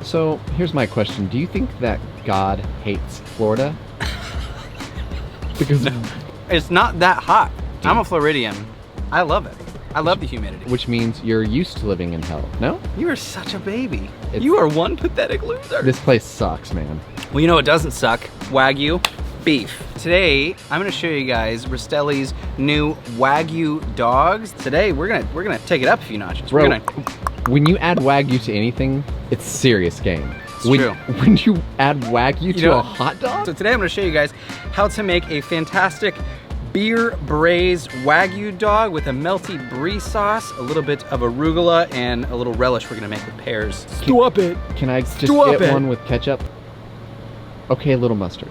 So here's my question. Do you think that God hates Florida? Because It's not that hot. I'm a Floridian. I love it. I love the humidity. which means you're used to living in hell. No? You are such a baby. It's- You are one pathetic loser. This place sucks, man. Well, you know what doesn't suck? Wagyu beef. Today, I'm gonna show you guys Rastelli's new Wagyu dogs. Today, we're gonna take it up a few notches. Bro, We're gonna. when you add Wagyu to anything, it's serious game. It's true. When you add Wagyu to a hot dog? So today I'm gonna show you guys how to make a fantastic beer braised Wagyu dog with a melty Brie sauce, a little bit of arugula, and a little relish we're gonna make with pears. Stop it. Can I just get one with ketchup? Okay, a little mustard.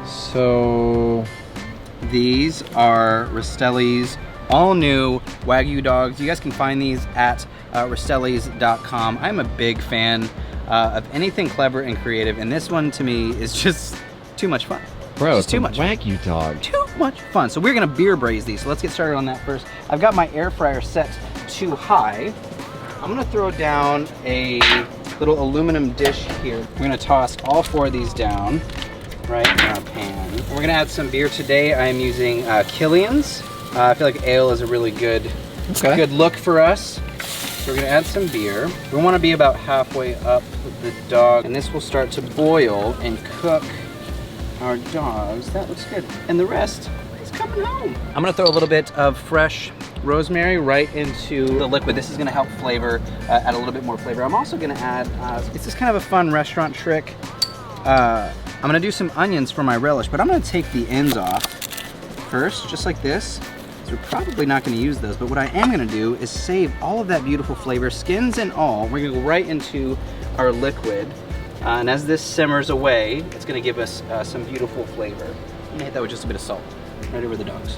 So these are Rastelli's all new Wagyu dogs. You guys can find these at rastellis.com. I'm a big fan of anything clever and creative, and this one to me is just too much fun. Bro, it's too much Wagyu dog. Too much fun. So we're gonna beer braise these. So let's get started on that first. I've got my air fryer set to high. I'm gonna throw down a little aluminum dish here. We're gonna toss all 4 of these down right in our pan. And we're gonna add some beer today. I am using Killian's. I feel like ale is a really good look for us. So we're gonna add some beer. We wanna be about halfway up with the dog, and this will start to boil and cook our dogs. That looks good. And the rest is coming home. I'm gonna throw a little bit of fresh rosemary right into the liquid. This is gonna help flavor, add a little bit more flavor. I'm also gonna add, it's just kind of a fun restaurant trick. I'm gonna do some onions for my relish, but I'm gonna take the ends off first, just like this. So we're probably not gonna use those, but what I am gonna do is save all of that beautiful flavor, skins and all. We're gonna go right into our liquid. And as this simmers away, it's gonna give us some beautiful flavor. I'm gonna hit that with just a bit of salt, right over the dogs.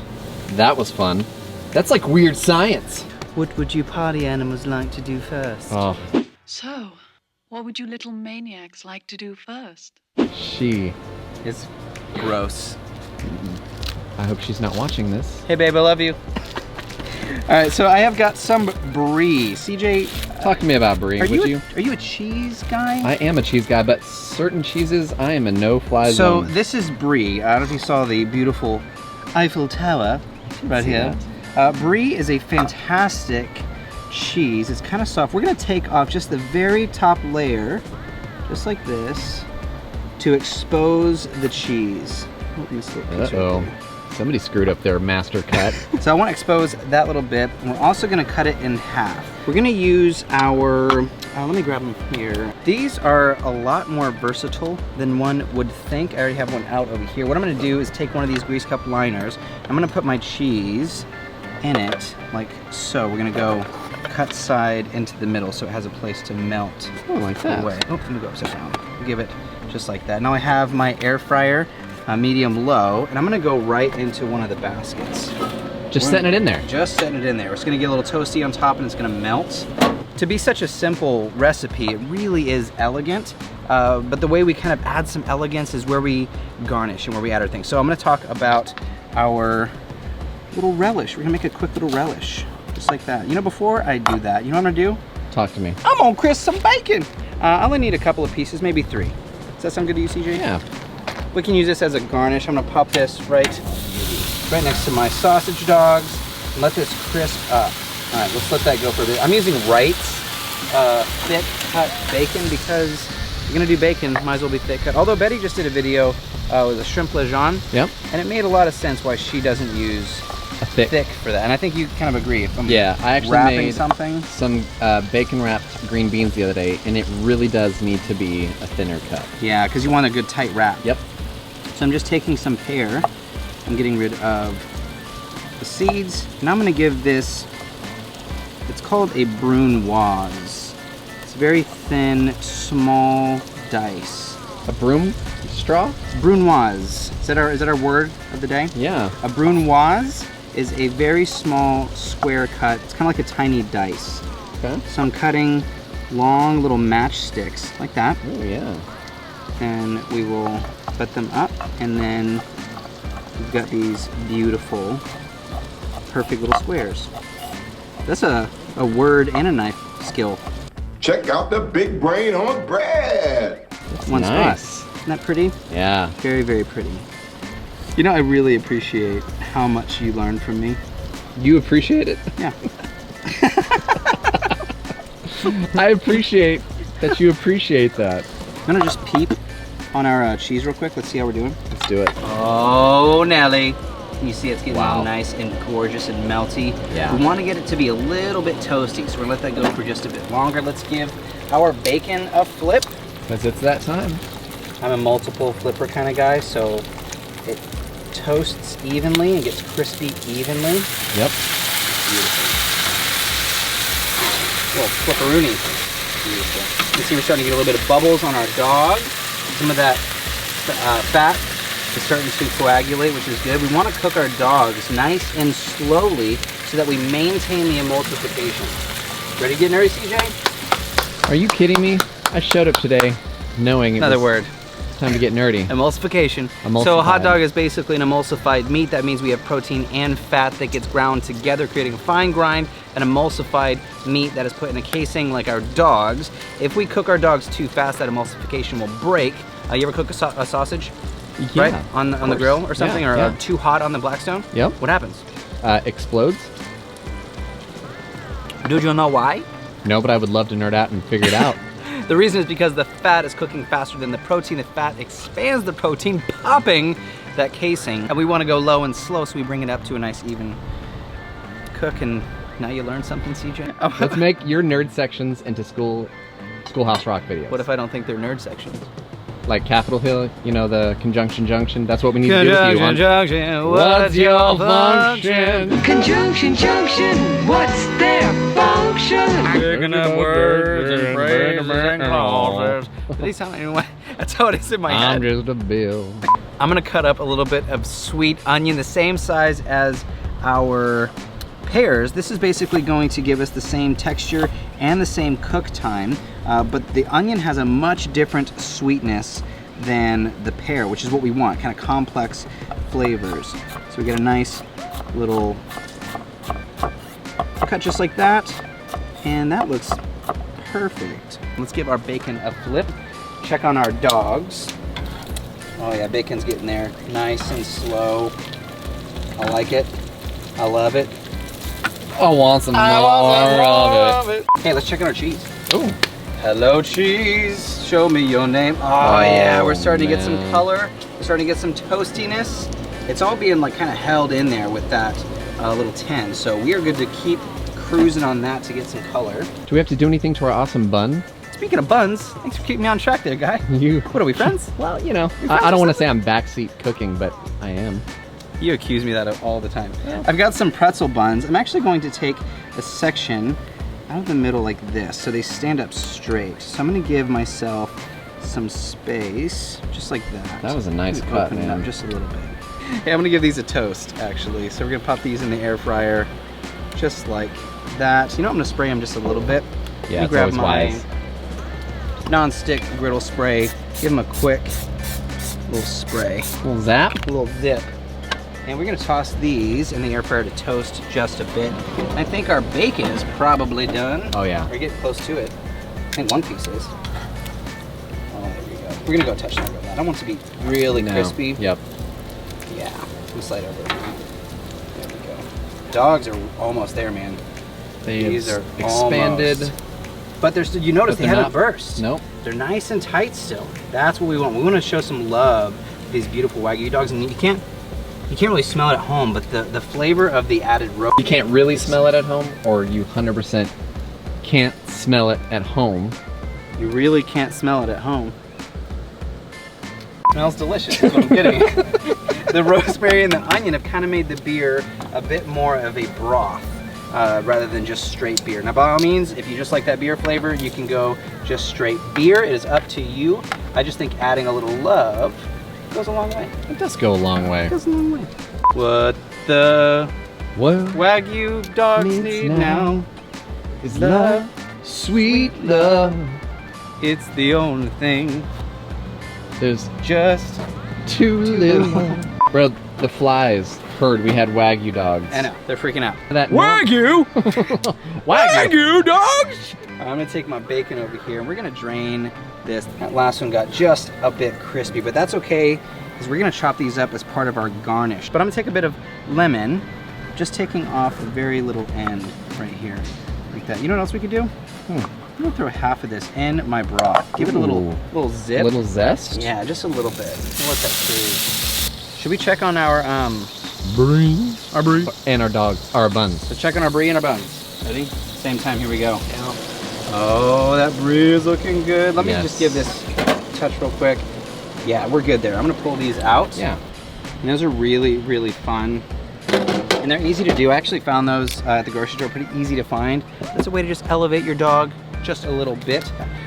That was fun. That's like weird science. What would you party animals like to do first? Oh, So, what would you little maniacs like to do first? she. It's gross. I hope she's not watching this. Hey babe, I love you. All right, so I have got some Brie. CJ, Talk to me about Brie, would you? Are you a cheese guy? I am a cheese guy, but certain cheeses, I am a no-fly So zone. this is Brie. I don't know if you saw the beautiful Eiffel Tower right see here. Brie is a fantastic cheese. It's kind of soft. We're gonna take off just the very top layer, just like this, to expose the cheese. Oh, this little piece right Uh-oh. there. Somebody screwed up their master cut. So I want to expose that little bit, and we're also going to cut it in half. We're going to use our, let me grab them here. These are a lot more versatile than one would think. I already have one out over here. What I'm going to do is take one of these grease cup liners. I'm going to put my cheese in it, like so. We're going to go cut side into the middle so it has a place to melt. Oh, like that. Away. Oh, let me go upside down. Give it just like that. Now I have my air fryer. Medium low, and I'm gonna go right into one of the baskets. Just setting it in there. Just setting it in there. It's gonna get a little toasty on top and it's gonna melt. To be such a simple recipe, it really is elegant, but the way we kind of add some elegance is where we garnish and where we add our things. So I'm gonna talk about our little relish. We're gonna make a quick little relish, just like that. You know, before I do that, you know what I'm gonna do? Talk to me. I'm gonna crisp some bacon. I only need a couple of pieces, maybe 3. Does that sound good to you, CJ? Yeah. We can use this as a garnish. I'm gonna pop this right next to my sausage dogs and let this crisp up. All right, let's let that go for a bit. I'm using Wright's thick cut bacon because you're gonna do bacon, might as well be thick cut. Although Betty just did a video with a shrimp lejeune, Yep. and it made a lot of sense why she doesn't use A thick. for that. And I think you kind of agree. If I'm Yeah, I actually wrapping made something. some bacon wrapped green beans the other day, and it really does need to be a thinner cut. Yeah, because you want a good tight wrap. Yep. So I'm just taking some pear. I'm getting rid of the seeds, and I'm gonna give this, it's called a brunoise. It's very thin, small dice. A broom straw? Brunoise. Is that our word of the day? Yeah. A brunoise is a very small square cut. It's kind of like a tiny dice. Okay. So I'm cutting long little matchsticks like that. Oh, yeah. and we will put them up, and then we've got these beautiful, perfect little squares. That's a word and a knife skill. Check out the big brain on bread. One nice. spot. Isn't that pretty? Yeah. Very, very pretty. You know, I really appreciate how much you learned from me. You appreciate it? Yeah. I appreciate that you appreciate that. I'm gonna just peep on our cheese real quick. Let's see how we're doing. Let's do it. Oh, Nelly. You see it's getting Wow. all nice and gorgeous and melty. Yeah. We want to get it to be a little bit toasty, so we're gonna let that go for just a bit longer. Let's give our bacon a flip. Because it's that time. I'm a multiple flipper kind of guy, so it toasts evenly and gets crispy evenly. Yep. Beautiful. Little flipperoonie. Beautiful. You see we're starting to get a little bit of bubbles on our dog. Some of that fat is starting to coagulate, which is good. We want to cook our dogs nice and slowly so that we maintain the emulsification. Ready to get nerdy, CJ? Are you kidding me? I showed up today knowing it Another was word. time to get nerdy. Emulsification. So a Emulsified. hot dog is basically an emulsified meat. That means we have protein and fat that gets ground together, creating a fine grind, an emulsified meat that is put in a casing like our dogs. If we cook our dogs too fast, that emulsification will break. You ever cook a sausage? Yeah, Right? On the grill or something? Yeah, or yeah. too hot on the Blackstone? Yep. What happens? Explodes? Do you know why? No, but I would love to nerd out and figure it out. The reason is because the fat is cooking faster than the protein. The fat expands the protein, popping that casing. And we want to go low and slow, so we bring it up to a nice even cook. And now you learned something, CJ? Let's make your nerd sections into Schoolhouse Rock videos. What if I don't think they're nerd sections? Like Capitol Hill, you know, the conjunction junction. That's what we need to do with you. Junction, What's your function? Conjunction junction, what's their function? Picking up words and phrases and clauses. Did they sound anyway? That's how it is in my I'm head. just a bill. I'm gonna cut up a little bit of sweet onion, the same size as our pears. This is basically going to give us the same texture and the same cook time, but the onion has a much different sweetness than the pear, which is what we want, kind of complex flavors. So we get a nice little cut just like that, and that looks perfect. Let's give our bacon a flip. Check on our dogs. Oh yeah, bacon's getting there. Nice and slow. I like it. I love it. I want some more of it. Hey, let's check on our cheese. Ooh. Hello, cheese. Show me your name. Oh yeah, we're starting to get some man. color. We're starting to get some toastiness. It's all being like kind of held in there with that little tin. So we are good to keep cruising on that to get some color. Do we have to do anything to our awesome bun? Speaking of buns, thanks for keeping me on track there, guy. You. What are we, friends? Well, you know, friends I or don't want to something? say I'm backseat cooking, but I am. You accuse me of that all the time. I've got some pretzel buns. I'm actually going to take a section out of the middle like this so they stand up straight. So I'm going to give myself some space, just like that. That was a nice Let me cut, open it up man. just a little bit. Hey, I'm going to give these a toast, actually. So we're going to pop these in the air fryer, just like that. You know, I'm going to spray them just a little bit. Let Yeah, me it's grab always my wise. non-stick griddle spray. Give them a quick little spray. Little zap. A little dip. And we're gonna toss these in the air fryer to toast just a bit. And I think our bacon is probably done. Oh yeah. We're getting close to it. I think one piece is. Oh, there we go. We're gonna go touch that with that. I want it to be really No. crispy. Yep. Yeah. Let me slide over. There we go. Dogs are almost there, man. These are expanded. almost. But there's, you notice But they they're haven't not- burst. Nope. They're nice and tight still. That's what we want. We want to show some love to these beautiful Wagyu dogs, and you can't really smell it at home, but the flavor of the added roast. You can't really smell it at home, or you 100% can't smell it at home. You really can't smell it at home. Smells delicious, is what I'm getting. The rosemary and the onion have kind of made the beer a bit more of a broth rather than just straight beer. Now, by all means, if you just like that beer flavor, you can go just straight beer. It is up to you. I just think adding a little love goes a long way. It does go a long way. It goes a long way. What the What Wagyu dogs Needs need now now is love, sweet love. It's the only thing There's Just too little. Bro, the flies heard we had Wagyu dogs. I know, they're freaking out. That Wagyu! Wagyu! dogs! I'm gonna take my bacon over here and we're gonna drain this. That last one got just a bit crispy, but that's okay because we're gonna chop these up as part of our garnish. But I'm gonna take a bit of lemon, just taking off a very little end right here, like that. You know what else we could do? I'm gonna throw half of this in my broth. Give it a little zip. A little zest? Yeah, just a little bit. We'll let that freeze. Should we check on our Brie. Our Brie. And our dogs, our buns. Let's check on our Brie and our buns. Ready? Same time, here we go. Oh, that Brie is looking good. Let me just give this a touch real quick. Yeah, we're good there. I'm gonna pull these out. Yeah. And those are really, really fun. And they're easy to do. I actually found those at the grocery store pretty easy to find. It's a way to just elevate your dog just a little bit.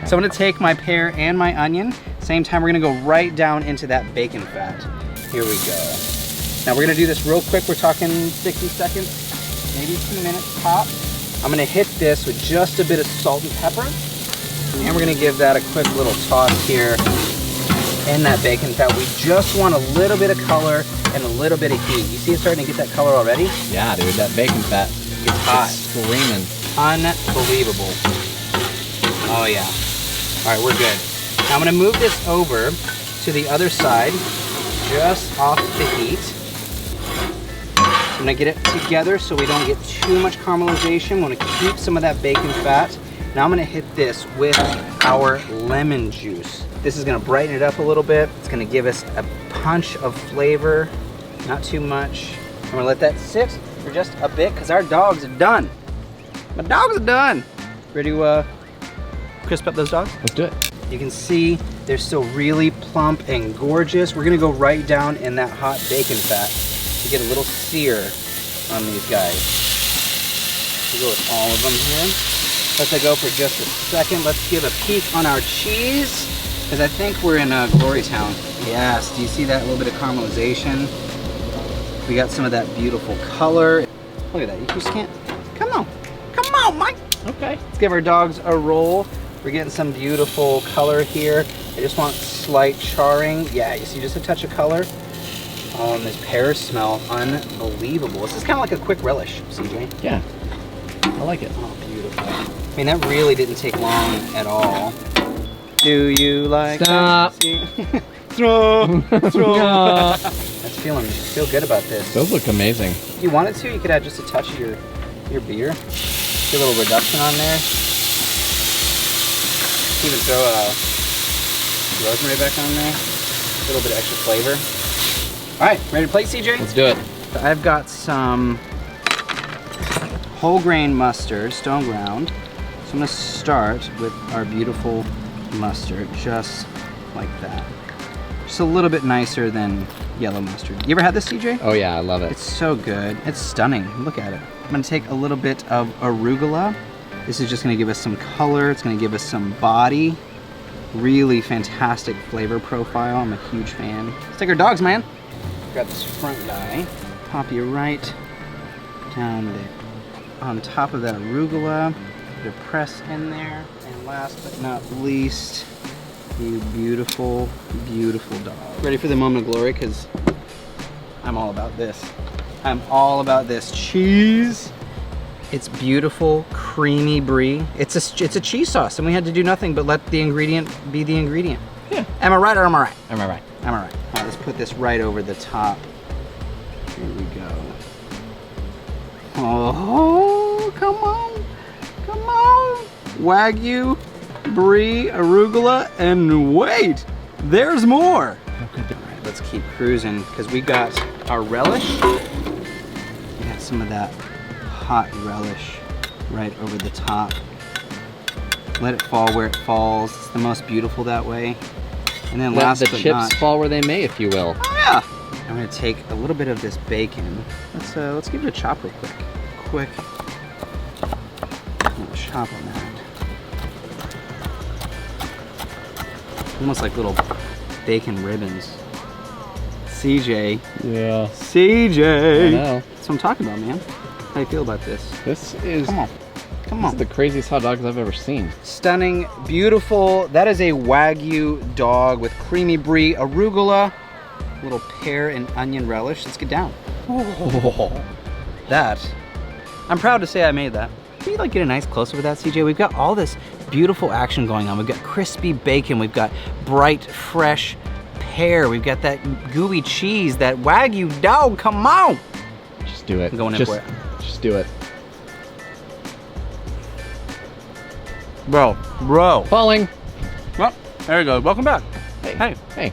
So I'm gonna take my pear and my onion. Same time, we're gonna go right down into that bacon fat. Here we go. Now we're gonna do this real quick. We're talking 60 seconds, maybe 2 minutes top. I'm gonna hit this with just a bit of salt and pepper. And we're gonna give that a quick little toss here in that bacon fat. We just want a little bit of color and a little bit of heat. You see it starting to get that color already? Yeah, dude, that bacon fat. It's hot. Screaming. Unbelievable. Oh yeah. All right, we're good. Now I'm gonna move this over to the other side, just off the heat. I'm gonna get it together so we don't get too much caramelization. We wanna keep some of that bacon fat. Now I'm gonna hit this with our lemon juice. This is gonna brighten it up a little bit. It's gonna give us a punch of flavor, not too much. I'm gonna let that sit for just a bit because our dogs are done. My dogs are done. Ready to crisp up those dogs? Let's do it. You can see they're still really plump and gorgeous. We're gonna go right down in that hot bacon fat to get a little sear on these guys. We'll go with all of them here. Let that go for just a second. Let's give a peek on our cheese, because I think we're in Glory Town. Yes, do you see that little bit of caramelization? We got some of that beautiful color. Look at that, you just can't, come on, Mike. Okay. Let's give our dogs a roll. We're getting some beautiful color here. I just want slight charring. Yeah, you see just a touch of color. Oh, and this pear smell, unbelievable. This is kind of like a quick relish, CJ. Yeah, I like it. Oh, beautiful. I mean, that really didn't take long at all. Do you like Stop. that? Throw. That's feeling, you feel good about this. Those look amazing. If you wanted to, you could add just a touch of your beer. Get a little reduction on there. Even throw rosemary back on there. A little bit of extra flavor. All right, ready to plate, CJ? Let's do it. I've got some whole grain mustard, stone ground. So I'm gonna start with our beautiful mustard, just like that. Just a little bit nicer than yellow mustard. You ever had this, CJ? Oh yeah, I love it. It's so good. It's stunning. Look at it. I'm gonna take a little bit of arugula. This is just gonna give us some color. It's gonna give us some body. Really fantastic flavor profile. I'm a huge fan. Let's take our dogs, man. Grab this front guy. Pop you right down there on top of that arugula. Put a press in there. And last but not least, you beautiful, beautiful dog. Ready for the moment of glory? Because I'm all about this. I'm all about this. Cheese. It's beautiful, creamy brie. It's a cheese sauce, and we had to do nothing but let the ingredient be the ingredient. Yeah. Am I right or am I right? Am I right? I'm all right. All right, let's put this right over the top. Here we go. Oh, come on. Come on. Wagyu, brie, arugula, and wait, there's more. All right, let's keep cruising because we got our relish. We got some of that hot relish right over the top. Let it fall where it falls. It's the most beautiful that way. And then Let last the but chips not, fall where they may, if you will. oh yeah. I'm gonna take a little bit of this bacon. Let's give it a chop real quick. Chop on that. Almost like little bacon ribbons. CJ. Yeah. CJ. I know. That's what I'm talking about, man. How do you feel about this? This is Come on. Come These on. are the craziest hot dogs I've ever seen. Stunning, beautiful. That is a Wagyu dog with creamy brie, arugula, little pear and onion relish. Let's get down. Oh, that. I'm proud to say I made that. Can you like get a nice close-up of that, CJ? We've got all this beautiful action going on. We've got crispy bacon. We've got bright, fresh pear. We've got that gooey cheese, that Wagyu dog. Come on. Just do it. I'm going in just, for it. Just do it. Bro. Falling. Well, there you go. Welcome back. Hey. Hey.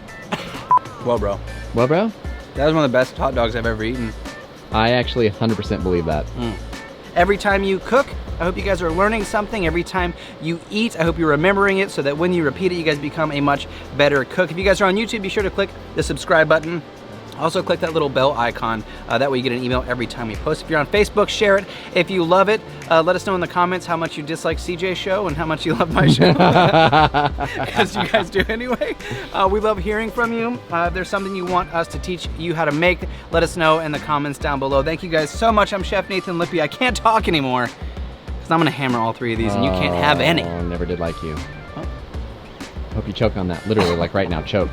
Well, bro. Well, bro, That was one of the best hot dogs I've ever eaten. I actually 100% believe that. Every time you cook, I hope you guys are learning something. Every time you eat, I hope you're remembering it so that when you repeat it, you guys become a much better cook. If you guys are on YouTube, be sure to click the subscribe button. Also click that little bell icon. That way you get an email every time we post. If you're on Facebook, share it. If you love it, let us know in the comments how much you dislike CJ's show and how much you love my show. Because you guys do anyway. We love hearing from you. If there's something you want us to teach you how to make, let us know in the comments down below. Thank you guys so much. I'm Chef Nathan Lippy. I can't talk anymore because I'm going to hammer all 3 of these and you can't have any. Oh, never did like you. Hope you choke on that. Literally, like right now, choke.